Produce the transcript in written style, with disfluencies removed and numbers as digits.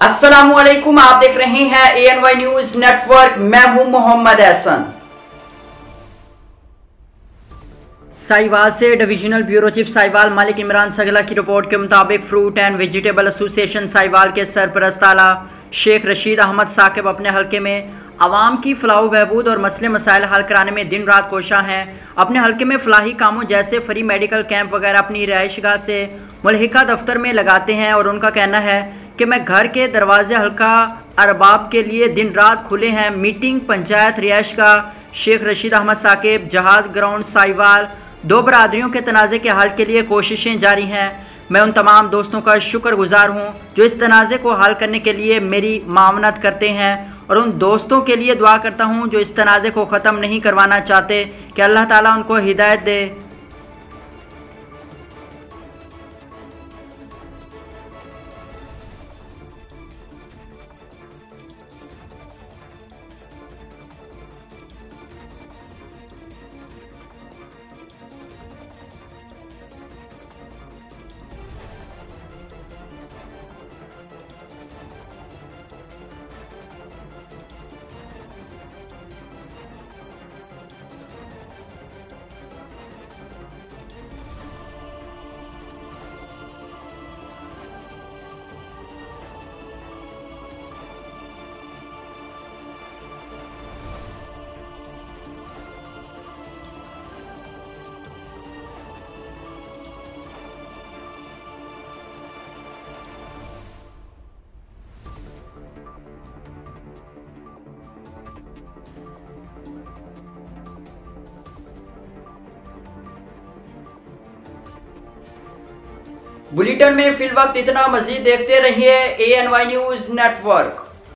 अस्सलामुअलैकुम, आप देख रहे हैं ANY न्यूज नेटवर्क। मैं हूं मोहम्मद एहसन। साहिवाल से divisional bureau chief Sahiwal Malik Imran सगला की रिपोर्ट के मुताबिक fruit and vegetable association Sahiwal के सरपरस्त आला शेख रशीद अहमद साकिब अपने हल्के में आवाम की फलाह बहबूद और मसले मसाइल हल कराने में दिन रात कोशा हैं। अपने हल्के में फलाही कामों जैसे फ्री मेडिकल कैंप वगैरह अपनी रहायशगाह से मुल्हिका दफ्तर में लगाते हैं और उनका कहना है कि मैं घर के दरवाजे हल्का अरबाब के लिए दिन रात खुले हैं। मीटिंग पंचायत रिहायशगाह शेख रशीद अहमद साकिब जहाज ग्राउंड साहिवाल दो बरादरियों के तनाज़े के हल के लिए कोशिशें जारी हैं। मैं उन तमाम दोस्तों का शुक्रगुजार हूँ जो इस तनाज़े को हल करने के लिए मेरी मावनत करते हैं और उन दोस्तों के लिए दुआ करता हूँ जो इस तनाज़े को ख़त्म नहीं करवाना चाहते कि अल्लाह ताला उनको हिदायत दे। बुलेटिन में फिल वक्त इतना। मजीद देखते रहिए ANY न्यूज नेटवर्क।